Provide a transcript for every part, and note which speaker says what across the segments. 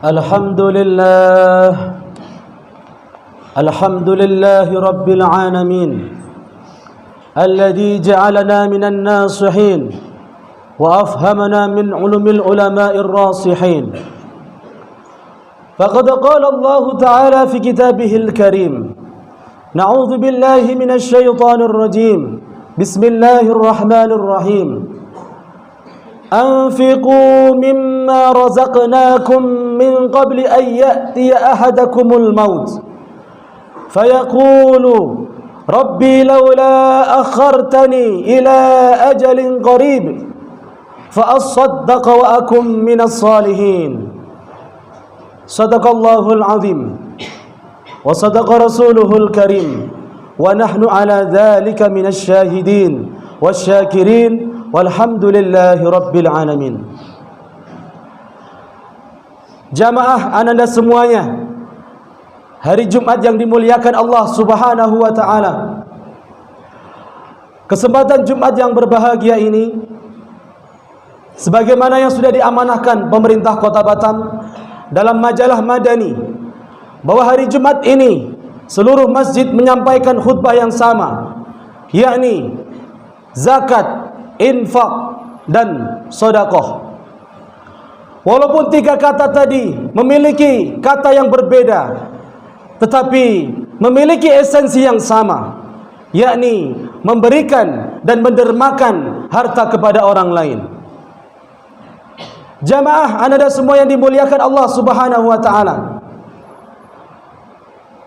Speaker 1: الحمد لله الحمد لله رب العالمين الذي جعلنا من الناصحين وأفهمنا من علم العلماء الراسحين. فقد قال الله تعالى في كتابه الكريم: نعوذ بالله من الشيطان الرجيم، بسم الله الرحمن الرحيم. أنفقوا مما رزقناكم من قبل أن يأتي أحدكم الموت فيقول ربي لولا أخرتني إلى أجل قريب فأصدق وأكن من الصالحين. صدق الله العظيم وصدق رسوله الكريم ونحن على ذلك من الشاهدين والشاكرين walhamdulillahi rabbil alamin. Jamaah ananda semuanya, hari Jumat yang dimuliakan Allah Subhanahu wa taala. Kesempatan Jumat yang berbahagia ini, sebagaimana yang sudah diamanahkan pemerintah Kota Batam dalam majalah Madani, bahwa hari Jumat ini seluruh masjid menyampaikan khutbah yang sama, yakni zakat, infak dan sedekah. Walaupun tiga kata tadi memiliki kata yang berbeda, tetapi memiliki esensi yang sama, yakni memberikan dan mendermakan harta kepada orang lain. Jamaah ananda semua yang dimuliakan Allah Subhanahu wa taala,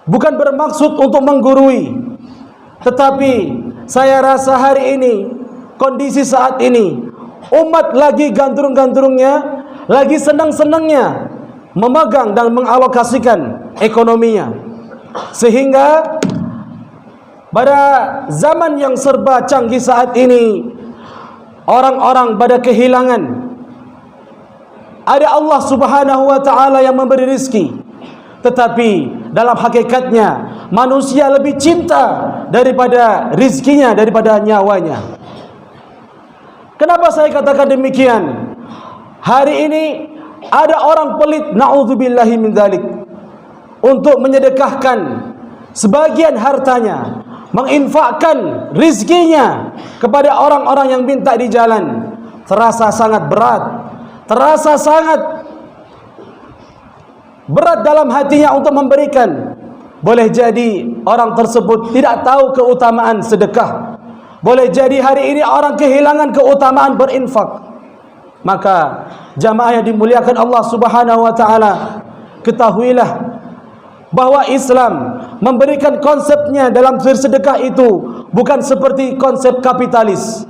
Speaker 1: bukan bermaksud untuk menggurui, tetapi saya rasa hari ini, kondisi saat ini, umat lagi gandrung-gandrungnya, lagi senang-senangnya memegang dan mengalokasikan ekonominya, sehingga pada zaman yang serba canggih saat ini, orang-orang pada kehilangan. Ada Allah Subhanahu wa taala yang memberi rizki, tetapi dalam hakikatnya manusia lebih cinta daripada rizkinya, daripada nyawanya. Kenapa saya katakan demikian? Hari ini ada orang pelit, na'udzubillahi min dzalik, untuk menyedekahkan sebagian hartanya, menginfakkan rizkinya kepada orang-orang yang minta di jalan. Terasa sangat berat, terasa sangat berat dalam hatinya untuk memberikan. Boleh jadi orang tersebut tidak tahu keutamaan sedekah. Boleh jadi hari ini orang kehilangan keutamaan berinfak. Maka jamaah yang dimuliakan Allah Subhanahu wa taala, ketahuilah bahwa Islam memberikan konsepnya dalam bersedekah itu bukan seperti konsep kapitalis.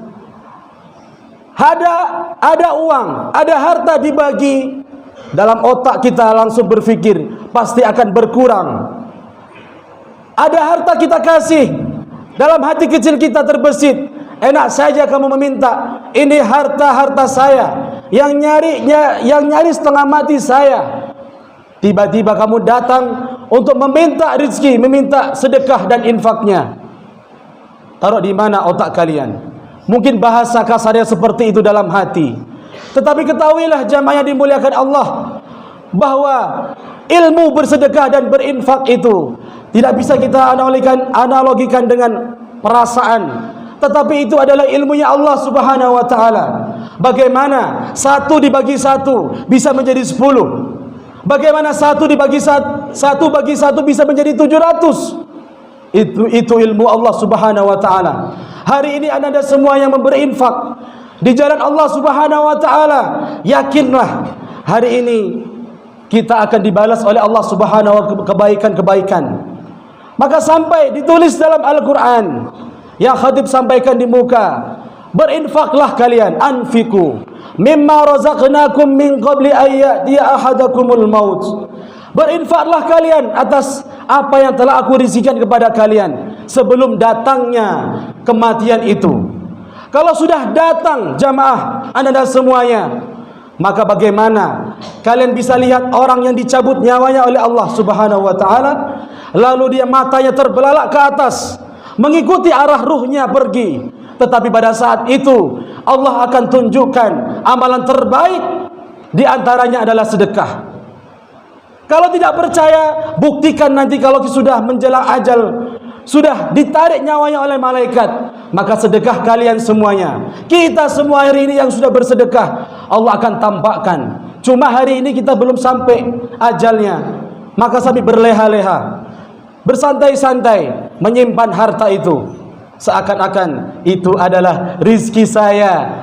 Speaker 1: Ada uang, ada harta dibagi, dalam otak kita langsung berpikir pasti akan berkurang. Ada harta kita kasih, dalam hati kecil kita terbesit, enak saja kamu meminta, ini harta saya, yang nyari setengah mati saya. Tiba-tiba kamu datang untuk meminta rezeki, meminta sedekah dan infaknya. Taruh di mana otak kalian? Mungkin bahasa kasarnya seperti itu dalam hati. Tetapi ketahuilah jamaah yang dimuliakan Allah, bahwa ilmu bersedekah dan berinfak itu tidak bisa kita analogikan dengan perasaan, tetapi itu adalah ilmunya Allah Subhanahu wa taala. Bagaimana satu dibagi satu bisa menjadi 10? Bagaimana satu dibagi satu bagi satu bisa menjadi 700? Itu ilmu Allah Subhanahu wa taala. Hari ini anda semua yang memberi infak di jalan Allah Subhanahu wa taala, yakinlah hari ini kita akan dibalas oleh Allah Subhanahu wa taala kebaikan-kebaikan. Maka sampai ditulis dalam Al-Quran, yang khatib sampaikan di muka, berinfaklah kalian, anfiku mimma razaqnakum min qabli ayyatiya ahadakumul maut. Berinfaklah kalian atas apa yang telah aku rizkikan kepada kalian sebelum datangnya kematian itu. Kalau sudah datang jamaah anda semuanya, maka bagaimana kalian bisa lihat orang yang dicabut nyawanya oleh Allah Subhanahu wa taala, lalu dia matanya terbelalak ke atas mengikuti arah ruhnya pergi, tetapi pada saat itu Allah akan tunjukkan amalan terbaik, di antaranya adalah sedekah. Kalau tidak percaya, buktikan nanti kalau sudah menjelang ajal, sudah ditarik nyawanya oleh malaikat, maka sedekah kalian semuanya. Kita semua hari ini yang sudah bersedekah, Allah akan tampakkan. Cuma hari ini kita belum sampai ajalnya, maka sambil berleha-leha, bersantai-santai menyimpan harta itu, seakan-akan itu adalah rizki saya.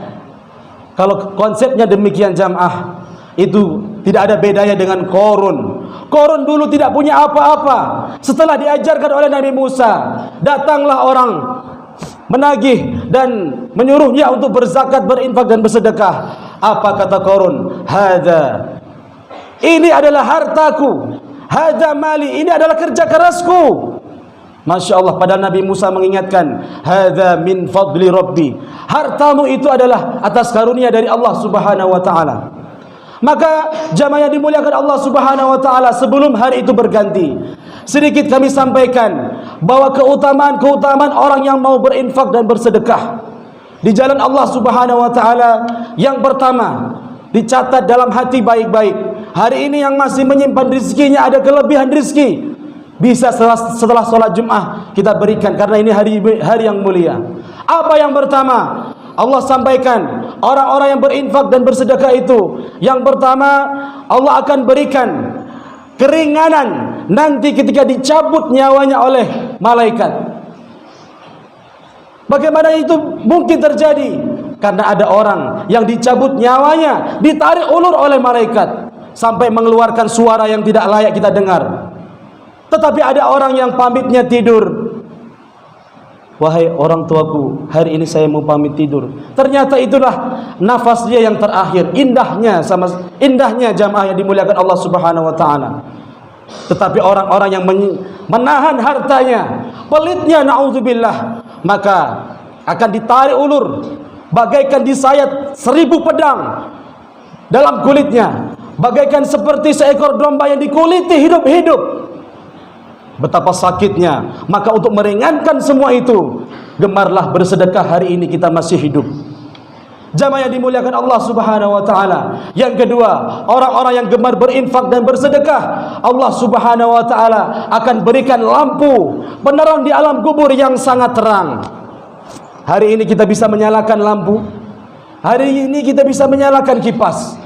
Speaker 1: Kalau konsepnya demikian jamaah, itu tidak ada bedanya dengan Qarun. Qarun dulu tidak punya apa-apa. Setelah diajarkan oleh Nabi Musa, datanglah orang menagih dan menyuruhnya untuk berzakat, berinfak dan bersedekah. Apa kata Qarun? Hadza, ini adalah hartaku. Hadza mali, ini adalah kerja kerasku. Masya Allah, padahal Nabi Musa mengingatkan, hadza min fadli Rabbi, hartamu itu adalah atas karunia dari Allah Subhanahu wa ta'ala. Maka jamaah yang dimuliakan Allah Subhanahu wa ta'ala, sebelum hari itu berganti, sedikit kami sampaikan bahwa keutamaan orang yang mau berinfak dan bersedekah di jalan Allah Subhanahu wa ta'ala. Yang pertama, dicatat dalam hati baik-baik. Hari ini yang masih menyimpan rizkinya, ada kelebihan rizki, bisa setelah sholat Jum'ah kita berikan, karena ini hari yang mulia. Apa yang pertama? Allah sampaikan, orang-orang yang berinfak dan bersedekah itu, yang pertama, Allah akan berikan keringanan nanti ketika dicabut nyawanya oleh malaikat. Bagaimana itu mungkin terjadi? Karena ada orang yang dicabut nyawanya, ditarik ulur oleh malaikat sampai mengeluarkan suara yang tidak layak kita dengar. Tetapi ada orang yang pamitnya tidur. Wahai orang tuaku, hari ini saya mau pamit tidur. Ternyata itulah nafas dia yang terakhir. Indahnya jamaah yang dimuliakan Allah Subhanahu wa ta'ala. Tetapi orang-orang yang menahan hartanya, pelitnya, na'udzubillah, maka akan ditarik ulur, bagaikan disayat 1000 pedang dalam kulitnya, bagaikan seperti seekor domba yang dikuliti hidup-hidup. Betapa sakitnya. Maka untuk meringankan semua itu, gemarlah bersedekah hari ini kita masih hidup. Jamaah yang dimuliakan Allah Subhanahu wa ta'ala. Yang kedua, orang-orang yang gemar berinfak dan bersedekah, Allah Subhanahu wa ta'ala akan berikan lampu penerang di alam kubur yang sangat terang. Hari ini kita bisa menyalakan lampu, hari ini kita bisa menyalakan kipas,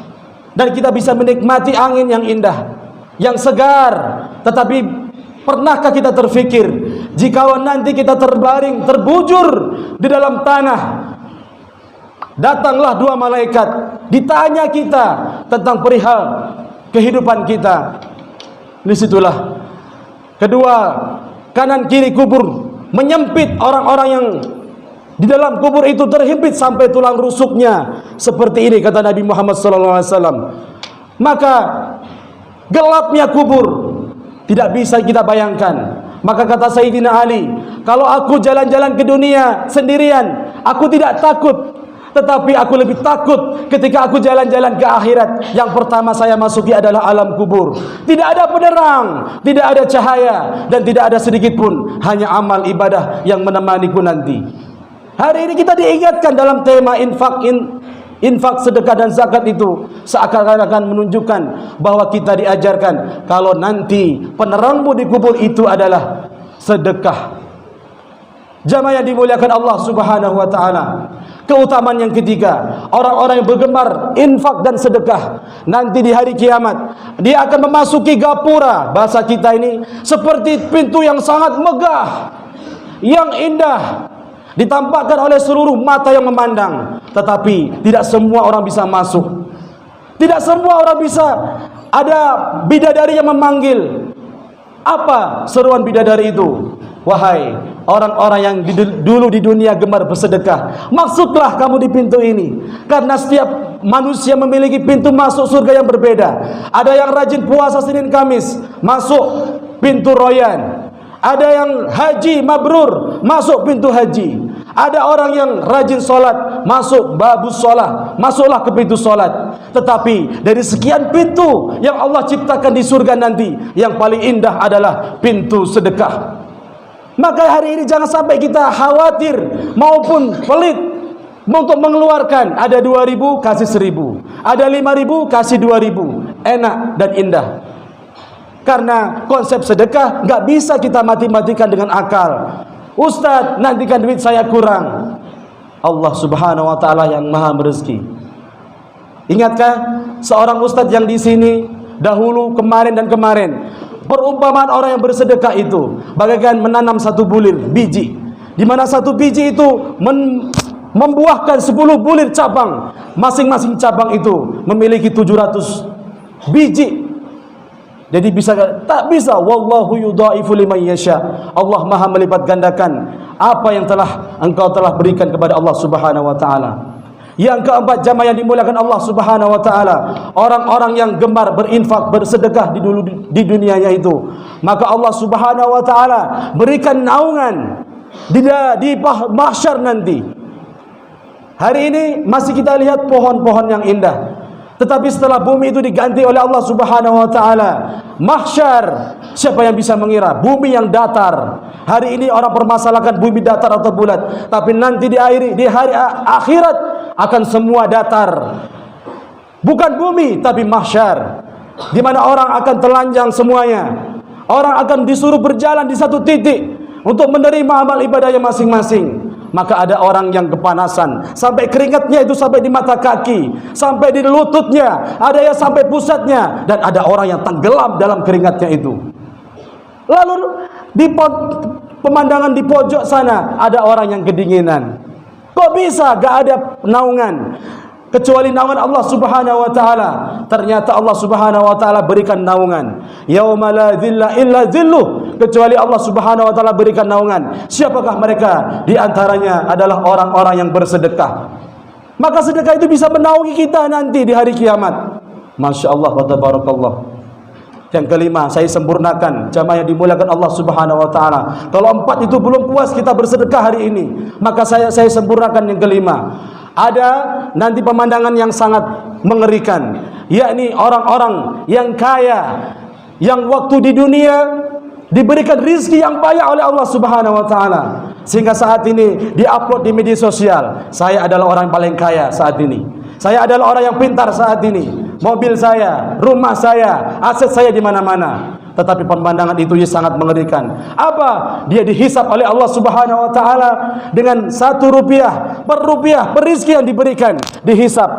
Speaker 1: dan kita bisa menikmati angin yang indah, yang segar. Tetapi pernahkah kita terfikir, jika nanti kita terbaring, terbujur di dalam tanah, datanglah 2 malaikat, ditanya kita tentang perihal kehidupan kita. Disitulah kedua kanan kiri kubur menyempit, orang-orang yang di dalam kubur itu terhimpit sampai tulang rusuknya. Seperti ini kata Nabi Muhammad SAW. Maka gelapnya kubur tidak bisa kita bayangkan. Maka kata Sayyidina Ali, kalau aku jalan-jalan ke dunia sendirian, aku tidak takut. Tetapi aku lebih takut ketika aku jalan-jalan ke akhirat. Yang pertama saya masuki adalah alam kubur. Tidak ada penerang, tidak ada cahaya, dan tidak ada sedikit pun hanya amal ibadah yang menemaniku nanti. Hari ini kita diingatkan dalam tema infak, sedekah dan zakat itu, seakan-akan menunjukkan bahwa kita diajarkan kalau nanti penerangmu di kubur itu adalah sedekah. Jamaah yang dimuliakan Allah Subhanahu wa ta'ala. Keutamaan yang ketiga, orang-orang yang bergemar infak dan sedekah, nanti di hari kiamat dia akan memasuki gapura. Bahasa kita ini seperti pintu yang sangat megah, yang indah, ditampakkan oleh seluruh mata yang memandang. Tetapi tidak semua orang bisa masuk. Tidak semua orang bisa. Ada bidadari yang memanggil. Apa seruan bidadari itu? Wahai orang-orang yang dulu di dunia gemar bersedekah, masuklah kamu di pintu ini. Karena setiap manusia memiliki pintu masuk surga yang berbeda. Ada yang rajin puasa Senin Kamis, masuk pintu Royan. Ada yang haji mabrur, masuk pintu haji. Ada orang yang rajin solat, masuk babus solat, masuklah ke pintu solat. Tetapi dari sekian pintu yang Allah ciptakan di surga nanti, yang paling indah adalah pintu sedekah. Maka hari ini jangan sampai kita khawatir maupun pelit untuk mengeluarkan. Ada 2.000 kasih 1.000, ada 5.000 kasih 2.000. Enak dan indah. Karena konsep sedekah nggak bisa kita mati-matikan dengan akal. Ustadz, nantikan duit saya kurang. Allah Subhanahu wa taala yang Maha merezeki. Ingatkah seorang ustadz yang di sini dahulu, kemarin dan kemarin, perumpamaan orang yang bersedekah itu bagaikan menanam satu bulir biji, di mana satu biji itu membuahkan 10 bulir cabang. Masing-masing cabang itu memiliki 700 biji. Jadi tak bisa. Wallahu yudhaifu liman yasha. Allah Maha melipat gandakan apa yang engkau telah berikan kepada Allah Subhanahu wa taala. Yang keempat, jamaah yang dimuliakan Allah Subhanahu wa taala, orang-orang yang gemar berinfak, bersedekah di dunianya itu, maka Allah Subhanahu wa taala berikan naungan di mahsyar nanti. Hari ini masih kita lihat pohon-pohon yang indah. Tetapi setelah bumi itu diganti oleh Allah Subhanahu wa taala, mahsyar, siapa yang bisa mengira bumi yang datar? Hari ini orang permasalahkan bumi datar atau bulat, tapi nanti di hari akhirat akan semua datar. Bukan bumi tapi mahsyar, di mana orang akan telanjang semuanya. Orang akan disuruh berjalan di satu titik untuk menerima amal ibadahnya masing-masing. Maka ada orang yang kepanasan sampai keringatnya itu sampai di mata kaki, sampai di lututnya, ada yang sampai pusatnya, dan ada orang yang tenggelam dalam keringatnya itu. Lalu di pemandangan di pojok sana ada orang yang kedinginan. Kok bisa gak ada naungan kecuali naungan Allah Subhanahu wa taala? Ternyata Allah Subhanahu wa taala berikan naungan. Yauma la dhilla illa dhilluh, kecuali Allah Subhanahu wa taala berikan naungan. Siapakah mereka? Di antaranya adalah orang-orang yang bersedekah. Maka sedekah itu bisa menaungi kita nanti di hari kiamat. Masya Allah wa tabarakallah. Yang kelima, saya sempurnakan, jamaah yang dimuliakan Allah Subhanahu wa taala. Kalau 4 itu belum puas kita bersedekah hari ini, maka saya sempurnakan yang kelima. Ada nanti pemandangan yang sangat mengerikan, yakni orang-orang yang kaya, yang waktu di dunia diberikan rizki yang banyak oleh Allah Subhanahu wa taala, sehingga saat ini diupload di media sosial, saya adalah orang yang paling kaya saat ini, saya adalah orang yang pintar saat ini, mobil saya, rumah saya, aset saya di mana-mana. Tetapi pemandangan itu sangat mengerikan. Apa? Dia dihisap oleh Allah Subhanahu wa taala dengan 1 rupiah per rizki yang diberikan, dihisap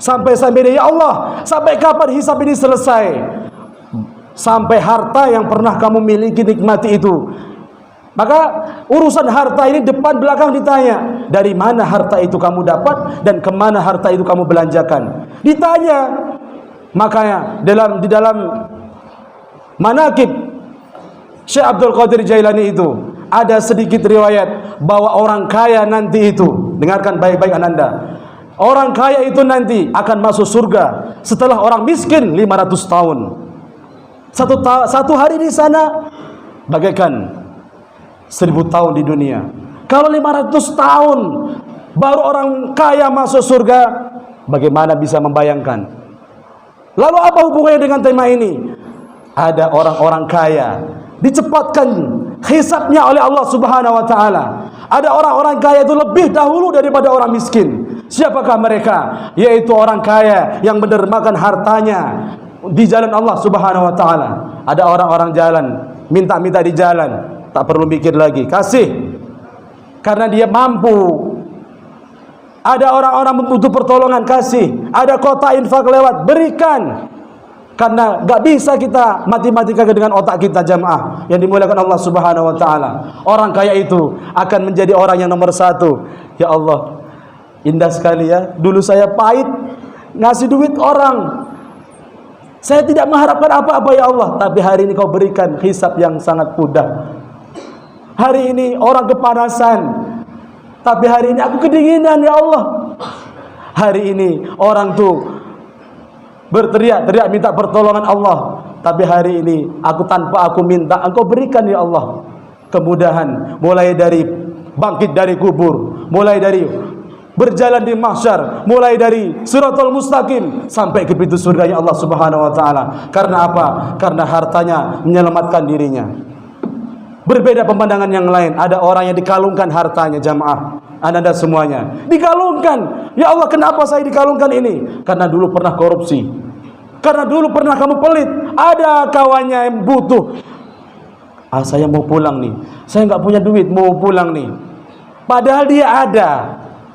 Speaker 1: sampai dia, ya Allah, sampai kapan hisap ini selesai? Sampai harta yang pernah kamu miliki, nikmati itu. Maka urusan harta ini depan belakang ditanya, dari mana harta itu kamu dapat dan kemana harta itu kamu belanjakan, ditanya. Makanya di dalam Manaqib Syekh Abdul Qadir Jailani itu ada sedikit riwayat bahwa orang kaya nanti itu, dengarkan baik-baik ananda, orang kaya itu nanti akan masuk surga setelah orang miskin 500 tahun. Satu hari di sana bagaikan 1000 tahun di dunia. Kalau 500 tahun baru orang kaya masuk surga, bagaimana bisa membayangkan? Lalu apa hubungannya dengan tema ini? Ada orang-orang kaya dicepatkan hisabnya oleh Allah Subhanahu wa taala. Ada orang-orang kaya itu lebih dahulu daripada orang miskin. Siapakah mereka? Yaitu orang kaya yang mendermakan hartanya di jalan Allah Subhanahu wa taala. Ada orang-orang jalan, minta-minta di jalan, tak perlu mikir lagi, kasih karena dia mampu. Ada orang-orang membutuh pertolongan, kasih. Ada kota infak lewat, berikan. Karena gak bisa kita mati-matikan dengan otak kita, jamaah yang dimuliakan Allah Subhanahu wa taala. Orang kaya itu akan menjadi orang yang nomor 1. Ya Allah, indah sekali ya. Dulu saya pahit ngasih duit orang, saya tidak mengharapkan apa-apa ya Allah, tapi hari ini kau berikan hisab yang sangat mudah. Hari ini orang kepanasan, tapi hari ini aku kedinginan ya Allah. Hari ini orang tuh berteriak-teriak minta pertolongan Allah, tapi hari ini tanpa aku minta, Engkau berikan ya Allah kemudahan, mulai dari bangkit dari kubur, mulai dari berjalan di mahsyar, mulai dari Shiratal Mustaqim sampai ke pintu surganya Allah Subhanahu wa taala. Karena apa? Karena hartanya menyelamatkan dirinya. Berbeda pemandangan yang lain, ada orang yang dikalungkan hartanya, jamaah. Anda semuanya dikalungkan. Ya Allah, kenapa saya dikalungkan ini? Karena dulu pernah korupsi, karena dulu pernah kamu pelit. ada kawannya yang butuh. Saya mau pulang nih, saya nggak punya duit, mau pulang nih. Padahal dia ada,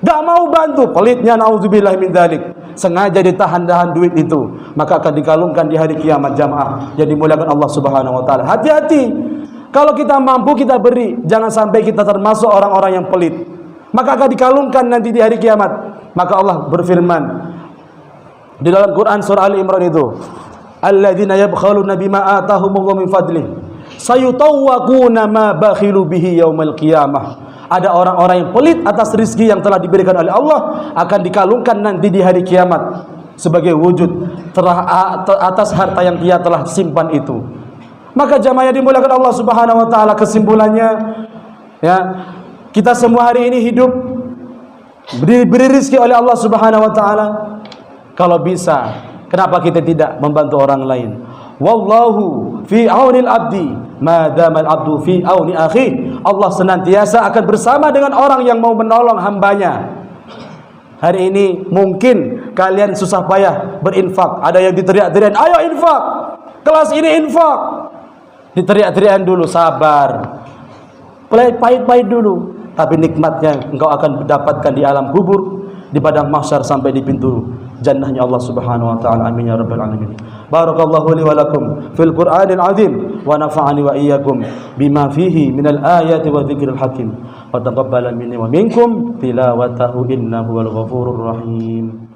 Speaker 1: nggak mau bantu. Pelitnya, naudzubillah min dzalik. Sengaja ditahan-tahan duit itu, maka akan dikalungkan di hari kiamat jamaah. Jadi muliakan Allah Subhanahu wa taala. Hati-hati. Kalau kita mampu kita beri, jangan sampai kita termasuk orang-orang yang pelit. Maka akan dikalungkan nanti di hari kiamat. Maka Allah berfirman di dalam Quran surah Ali Imran itu, alladzina yabkhaluna bima atahumullahu min fadlih sayutawwaquna ma bakhilu bihi yaumal qiyamah. Ada orang-orang yang pelit atas rezeki yang telah diberikan oleh Allah, akan dikalungkan nanti di hari kiamat sebagai wujud atas harta yang dia telah simpan itu. Maka jamaah yang dimuliakan Allah Subhanahu wa taala, kesimpulannya ya, kita semua hari ini hidup diberi rezeki oleh Allah Subhanahu wa taala. Kalau bisa, kenapa kita tidak membantu orang lain? Wallahu fi aunil abdi ma damal abdu fi auni akhi. Allah senantiasa akan bersama dengan orang yang mau menolong hambanya. Hari ini mungkin kalian susah payah berinfak, ada yang diteriak-teriak, ayo infak, kelas ini infak, diteriak-teriak dulu, sabar, pahit-pahit dulu, tapi nikmatnya engkau akan dapatkan di alam kubur, di padang mahsyar, sampai di pintu jannahnya Allah Subhanahu wa taala. Amin ya rabbal alamin. Barakallahu li wa lakum fil Qur'anil azim wa nafa'ani wa iyyakum bima fihi minal ayati wa dzikril hakim. Wa taqabbala minni wa minkum tilawatahu innahu wal ghafurur rahim.